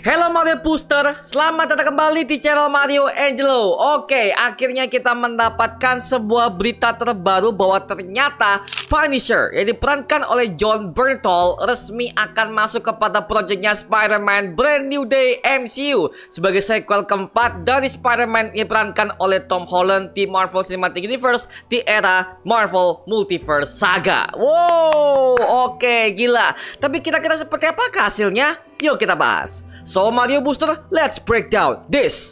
Halo Mario Booster, selamat datang kembali di channel Mario Angelo. Oke, akhirnya kita mendapatkan sebuah berita terbaru bahwa ternyata Punisher yang diperankan oleh Jon Bernthal resmi akan masuk kepada proyeknya Spider-Man Brand New Day MCU sebagai sequel keempat dari Spider-Man yang diperankan oleh Tom Holland di Marvel Cinematic Universe di era Marvel Multiverse Saga. Wow, oke, gila. Tapi kira-kira seperti apakah hasilnya? Yuk kita bahas. So Mario Booster, let's break down this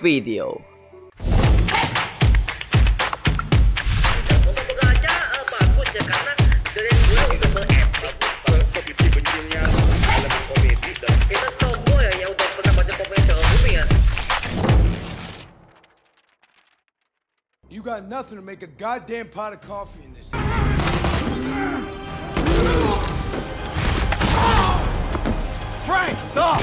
video. Moga-moga aja bagus ya, karena dari dulu udah berepic. Seperti benjilnya film komedi dan Kita coba ya yang udah pernah baca komedi dalam bumi ya. You got nothing to make a goddamn pot of coffee in this. Frank, stop!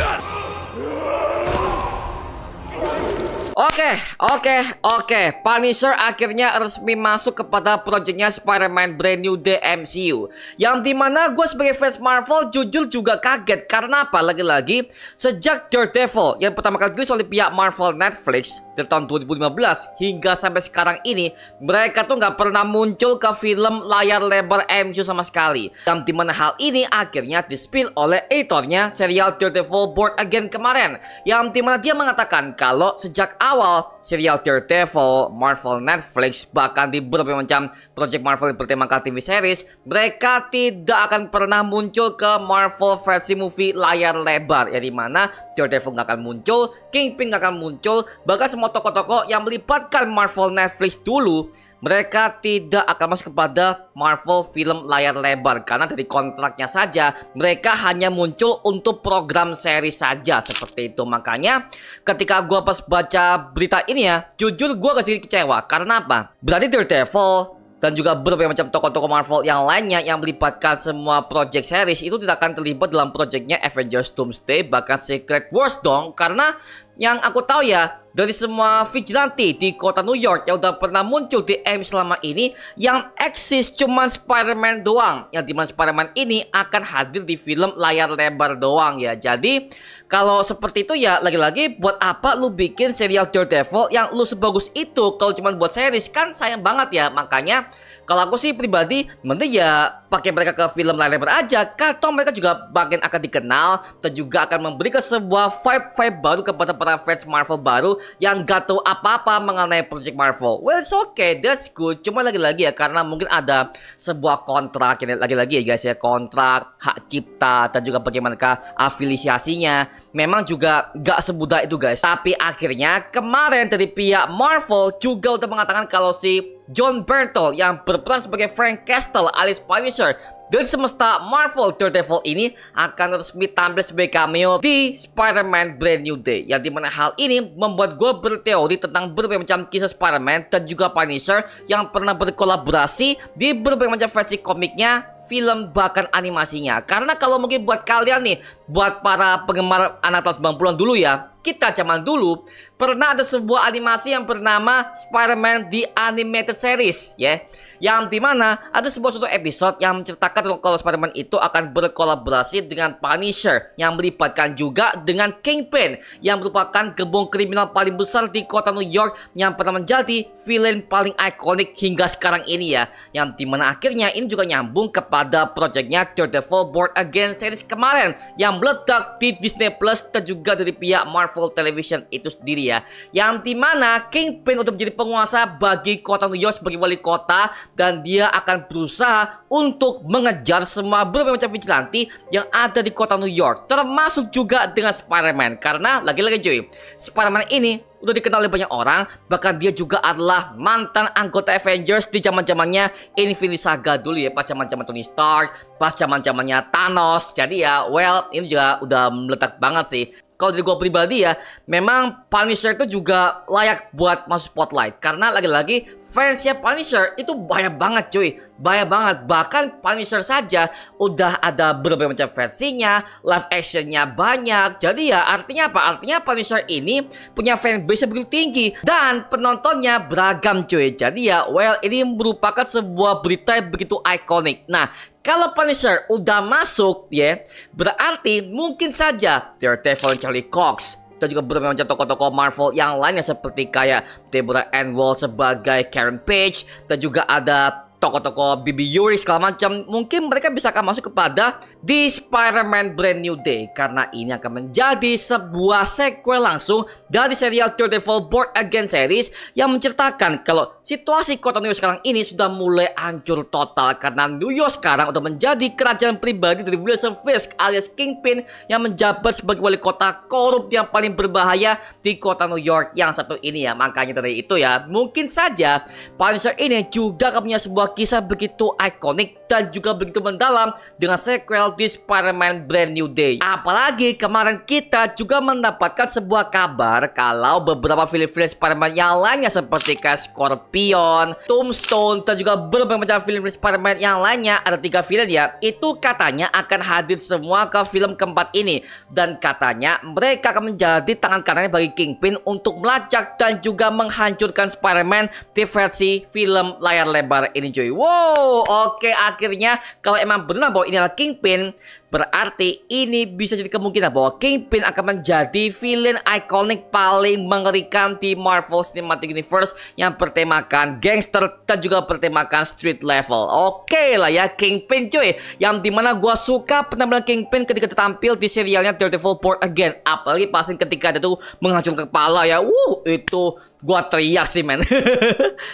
Oke. Punisher akhirnya resmi masuk kepada proyeknya Spider-Man Brand New Day MCU. Yang dimana gue sebagai fans Marvel jujur juga kaget. Karena apa? Lagi-lagi sejak Daredevil yang pertama kali dirilis oleh pihak Marvel Netflix dari tahun 2015 hingga sampai sekarang ini, mereka tuh nggak pernah muncul ke film layar lebar MCU sama sekali. Yang dimana hal ini akhirnya di-spill oleh editornya serial Daredevil Born Again kemarin. Yang dimana dia mengatakan kalau sejak awal serial Daredevil, Marvel Netflix, bahkan di beberapa macam project Marvel yang bertemakan TV series, mereka tidak akan pernah muncul ke Marvel versi movie layar lebar. Yang dimana Daredevil nggak akan muncul, Kingpin nggak akan muncul, bahkan semua tokoh-tokoh yang melibatkan Marvel Netflix dulu, mereka tidak akan masuk kepada Marvel film layar lebar. Karena dari kontraknya saja mereka hanya muncul untuk program seri saja. Seperti itu. Makanya ketika gue pas baca berita ini ya, jujur gue agak sedikit kecewa. Karena apa? Berarti Daredevil dan juga berbagai macam tokoh-tokoh Marvel yang lainnya yang melibatkan semua project series itu tidak akan terlibat dalam projectnya Avengers Doomsday, bahkan Secret Wars dong. Karena yang aku tahu ya, dari semua vigilante di kota New York yang udah pernah muncul di MCU selama ini, yang eksis cuma Spider-Man doang. Yang dimana Spider-Man ini akan hadir di film layar lebar doang ya. Jadi kalau seperti itu ya, lagi-lagi buat apa lu bikin serial Daredevil yang lu sebagus itu kalau cuma buat series? Kan sayang banget ya. Makanya kalau aku sih pribadi, mending ya pakai mereka ke film layar lebar aja. Karena mereka juga bagian akan dikenal dan juga akan memberikan sebuah vibe baru kepada para fans Marvel baru yang gak tahu apa-apa mengenai project Marvel. Well, it's okay, that's good. Cuma lagi-lagi ya, karena mungkin ada sebuah kontrak, lagi-lagi ya guys ya, kontrak, hak cipta, dan juga bagaimana afiliasinya. Memang juga gak semudah itu guys. Tapi akhirnya kemarin dari pihak Marvel juga udah mengatakan kalau si Jon Bernthal yang berperan sebagai Frank Castle alias Punisher dari semesta Marvel Daredevil ini akan resmi tampil sebagai cameo di Spider-Man Brand New Day. Yang dimana hal ini membuat gue berteori tentang berbagai macam kisah Spider-Man dan juga Punisher yang pernah berkolaborasi di berbagai macam versi komiknya, film, bahkan animasinya. Karena kalau mungkin buat kalian nih, buat para penggemar anak tahun 90-an dulu ya, kita zaman dulu pernah ada sebuah animasi yang bernama Spider-Man The Animated Series ya. Yang dimana ada sebuah suatu episode yang menceritakan kalau Spider-Man itu akan berkolaborasi dengan Punisher yang melibatkan juga dengan Kingpin yang merupakan gembong kriminal paling besar di kota New York yang pernah menjadi villain paling ikonik hingga sekarang ini ya. Yang dimana akhirnya ini juga nyambung kepada proyeknya Daredevil Born Again series kemarin yang meledak di Disney Plus dan juga dari pihak Marvel Television itu sendiri ya. Yang dimana Kingpin untuk menjadi penguasa bagi kota New York sebagai wali kota, dan dia akan berusaha untuk mengejar semua berbagai macam vigilante yang ada di kota New York, termasuk juga dengan Spider-Man. Karena lagi-lagi cuy, Spider-Man ini udah dikenal oleh banyak orang, bahkan dia juga adalah mantan anggota Avengers di zaman-zamannya Infinity Saga dulu ya, pas zaman-zaman Tony Stark, pas zaman-zamannya Thanos. Jadi ya, well, ini juga udah meletak banget sih. Kalau dari gue pribadi ya, memang Punisher itu juga layak buat masuk spotlight. Karena lagi-lagi fansnya Punisher itu banyak banget cuy. Banyak banget. Bahkan Punisher saja udah ada berbagai macam versinya, live actionnya banyak. Jadi ya artinya apa? Artinya Punisher ini punya fanbase yang begitu tinggi dan penontonnya beragam cuy. Jadi ya well, ini merupakan sebuah berita yang begitu ikonik. Nah, kalau Punisher udah masuk ya, berarti mungkin saja Daredevil, Charlie Cox dan juga beberapa macam tokoh-tokoh Marvel yang lainnya seperti kayak Deborah Ann Woll sebagai Karen Page, dan juga ada tokoh-tokoh Bibi Yuri segala macam. Mungkin mereka bisa akan masuk kepada di Spider-Man Brand New Day, karena ini akan menjadi sebuah sequel langsung dari serial Daredevil Born Again series yang menceritakan kalau situasi kota New York sekarang ini sudah mulai hancur total karena New York sekarang udah menjadi kerajaan pribadi dari Wilson Fisk alias Kingpin yang menjabat sebagai wali kota korup yang paling berbahaya di kota New York yang satu ini ya. Makanya dari itu ya, mungkin saja Punisher ini juga akan punya sebuah kisah begitu ikonik dan juga begitu mendalam dengan sequel di Spider-Man Brand New Day. Apalagi kemarin kita juga mendapatkan sebuah kabar kalau beberapa film-film Spider-Man yang lainnya seperti kayak Scorpion, Tombstone, dan juga berbagai macam film Spider-Man yang lainnya, ada 3 film ya, itu katanya akan hadir semua ke film keempat ini. Dan katanya mereka akan menjadi tangan kanannya bagi Kingpin untuk melacak dan juga menghancurkan Spider-Man di versi film layar lebar ini cuy. Wow, oke, akhirnya kalau emang benar bahwa ini adalah Kingpin, berarti ini bisa jadi kemungkinan bahwa Kingpin akan menjadi villain ikonik paling mengerikan di Marvel Cinematic Universe yang bertemakan gangster dan juga bertemakan street level. Oke lah ya, Kingpin cuy, yang dimana gua suka penampilan Kingpin ketika tampil di serialnya Daredevil Born Again, apalagi pasin ketika dia tuh menghancurkan kepala ya. Itu gua teriak sih men.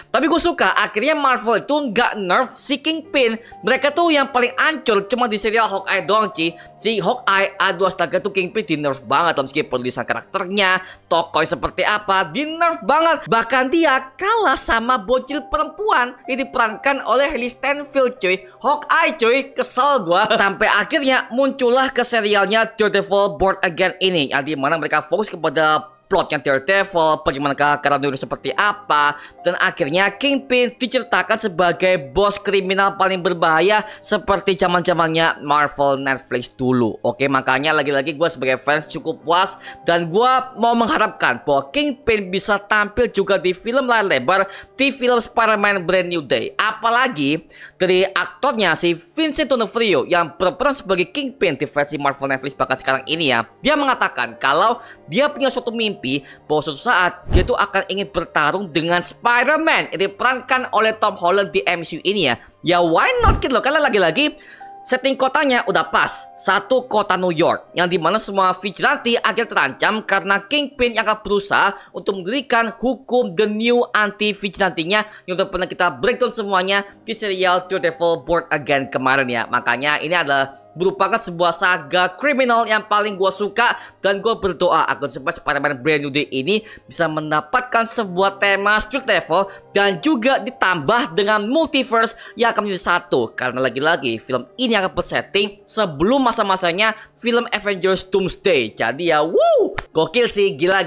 Tapi gue suka akhirnya Marvel itu nggak nerf si Kingpin. Mereka tuh yang paling ancur cuma di serial Hawkeye doang Ci. Si Hawkeye, aduh astaga tuh Kingpin di nerf banget. Meskipun desain karakternya, tokoh seperti apa, di nerf banget. Bahkan dia kalah sama bocil perempuan yang diperankan oleh Hailee Steinfeld cuy. Hawkeye cuy, kesel gua. Sampai akhirnya muncullah ke serialnya Daredevil Born Again ini, yang dimana mereka fokus kepada plotnya Daredevil, bagaimana karakternya seperti apa, dan akhirnya Kingpin diceritakan sebagai bos kriminal paling berbahaya seperti zaman-zamannya Marvel Netflix dulu. Oke, makanya lagi-lagi gue sebagai fans cukup puas dan gue mau mengharapkan bahwa Kingpin bisa tampil juga di film layar lebar di film Spider-Man Brand New Day. Apalagi dari aktornya si Vincent D'Onofrio yang berperan sebagai Kingpin di versi Marvel Netflix bahkan sekarang ini ya, dia mengatakan kalau dia punya suatu mimpi bahwa suatu saat dia tuh akan ingin bertarung dengan Spider-Man yang diperankan oleh Tom Holland di MCU ini ya. Ya why not gitu loh, karena lagi-lagi setting kotanya udah pas, satu kota New York yang dimana semua vigilante akhirnya terancam karena Kingpin yang akan berusaha untuk mendirikan hukum the new anti-vigilante-nya yang udah pernah kita breakdown semuanya di serial Daredevil Born Again kemarin ya. Makanya ini adalah merupakan sebuah saga kriminal yang paling gue suka, dan gue berdoa agar supaya Spider-Man Brand New Day ini bisa mendapatkan sebuah tema street level dan juga ditambah dengan multiverse yang akan menjadi satu, karena lagi-lagi film ini akan bersetting sebelum masa-masanya film Avengers Doomsday. Jadi ya wow, gokil sih, gila.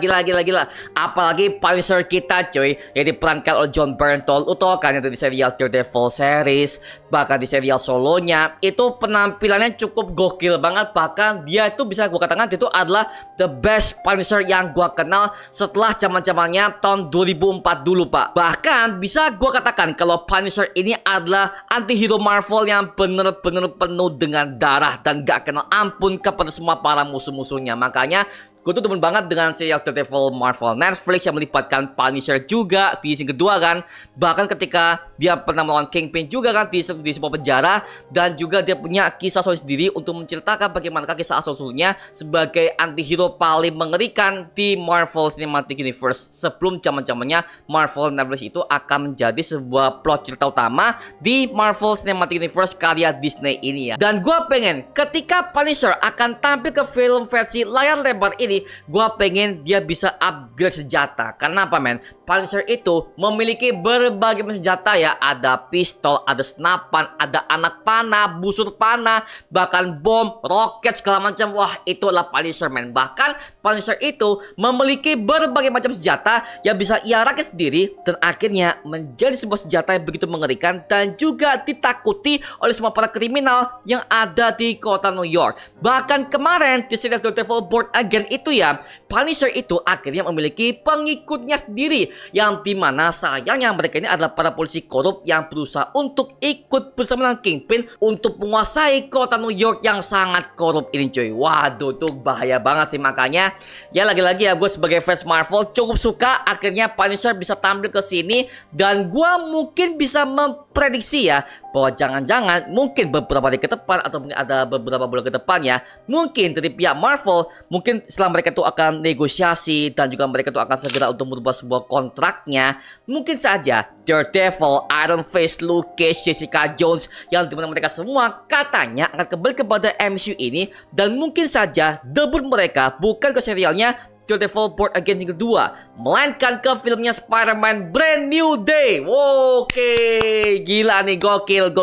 Apalagi Punisher kita cuy yang diperankan oleh Jon Bernthal, lo tau kan yang dari serial Daredevil series, bahkan di serial solonya itu penampilannya cukup gokil banget. Bahkan dia itu bisa gue katakan dia itu adalah the best Punisher yang gue kenal setelah zaman-zamannya tahun 2004 dulu pak. Bahkan bisa gue katakan kalau Punisher ini adalah antihero Marvel yang bener-bener penuh dengan darah dan gak kenal ampun kepada semua para musuh-musuhnya. Makanya gue tuh demen banget dengan serial Daredevil Marvel Netflix yang melibatkan Punisher juga di season kedua kan. Bahkan ketika dia pernah melawan Kingpin juga kan di sebuah penjara, dan juga dia punya kisah solo sendiri untuk menceritakan bagaimana kisah asal-usulnya sebagai antihero paling mengerikan di Marvel Cinematic Universe sebelum zaman-zamannya Marvel Netflix itu akan menjadi sebuah plot cerita utama di Marvel Cinematic Universe karya Disney ini ya. Dan gue pengen ketika Punisher akan tampil ke film versi layar lebar ini, ini gue pengen dia bisa upgrade senjata. Karena apa men? Punisher itu memiliki berbagai senjata ya. Ada pistol, ada senapan, ada anak panah, busur panah, bahkan bom, roket segala macam. Wah, itu adalah Punisher men. Bahkan Punisher itu memiliki berbagai macam senjata yang bisa ia rakit sendiri dan akhirnya menjadi sebuah senjata yang begitu mengerikan dan juga ditakuti oleh semua para kriminal yang ada di kota New York. Bahkan kemarin di serial Daredevil Born Again itu ya, Punisher itu akhirnya memiliki pengikutnya sendiri, yang dimana sayangnya mereka ini adalah para polisi korup yang berusaha untuk ikut bersama dengan Kingpin untuk menguasai kota New York yang sangat korup ini cuy. Waduh, tuh bahaya banget sih. Makanya ya lagi-lagi ya, gue sebagai fans Marvel cukup suka akhirnya Punisher bisa tampil ke sini, dan gue mungkin bisa memprediksi ya bahwa jangan-jangan mungkin beberapa hari ke depan atau mungkin ada beberapa bulan ke depan ya, mungkin dari pihak Marvel mungkin setelah mereka itu akan negosiasi dan juga mereka itu akan segera untuk merubah sebuah kontraknya, mungkin saja Daredevil, Iron Fist, Luke Cage, Jessica Jones yang dimana mereka semua katanya akan kembali kepada MCU ini, dan mungkin saja debut mereka bukan ke serialnya Daredevil Born Again yang kedua, melainkan ke filmnya Spider-Man Brand New Day. Oke, gila nih, gokil.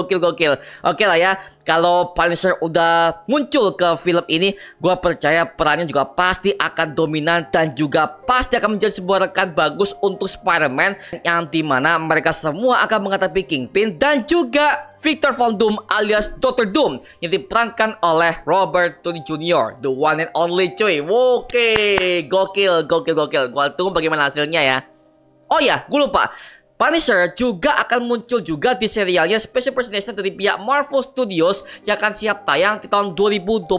Oke lah ya, kalau Punisher udah muncul ke film ini, gue percaya perannya juga pasti akan dominan dan juga pasti akan menjadi sebuah rekan bagus untuk Spider-Man, yang dimana mereka semua akan menghadapi Kingpin dan juga Victor Von Doom alias Dr. Doom yang diperankan oleh Robert Downey Jr., the one and only cuy. Oke, gokil. Gue tunggu bagaimana hasilnya ya. Oh ya, gue lupa, Punisher juga akan muncul juga di serialnya Special Presentation dari pihak Marvel Studios yang akan siap tayang di tahun 2026,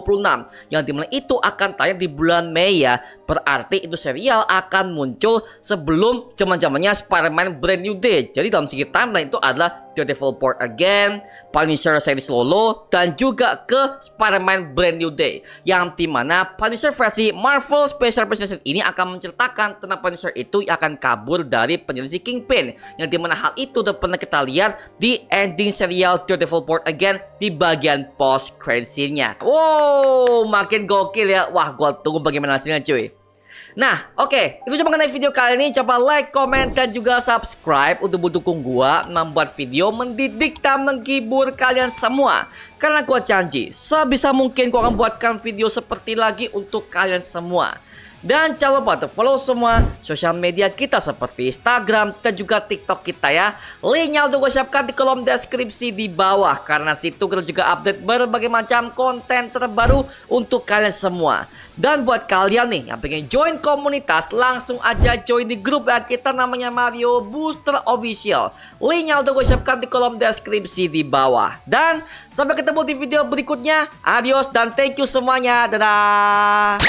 yang dimana itu akan tayang di bulan Mei ya. Berarti itu serial akan muncul sebelum zaman-zamannya Spider-Man Brand New Day. Jadi dalam segi timeline itu adalah Daredevil Born Again, Punisher seri solo, dan juga ke Spider-Man Brand New Day, yang dimana Punisher versi Marvel Special Presentation ini akan menceritakan tentang Punisher itu yang akan kabur dari penyelidik Kingpin, yang dimana hal itu udah pernah kita lihat di ending serial Daredevil Born Again di bagian post credit scene-nya. Wow, makin gokil ya. Wah, gua tunggu bagaimana hasilnya cuy. Nah, oke, itu cuma mengenai video kali ini. Coba like, komen, dan juga subscribe untuk mendukung gua membuat video mendidik dan menghibur kalian semua. Karena gua janji, sebisa mungkin gua akan buatkan video seperti lagi untuk kalian semua. Dan jangan lupa untuk follow semua sosial media kita seperti Instagram dan juga TikTok kita ya. Linknya udah gue siapkan di kolom deskripsi di bawah, karena situ kita juga update berbagai macam konten terbaru untuk kalian semua. Dan buat kalian nih yang pengen join komunitas, langsung aja join di grup ya kita, namanya Mario Booster Official. Linknya udah gue siapkan di kolom deskripsi di bawah. Dan sampai ketemu di video berikutnya. Adios dan thank you semuanya. Dadah.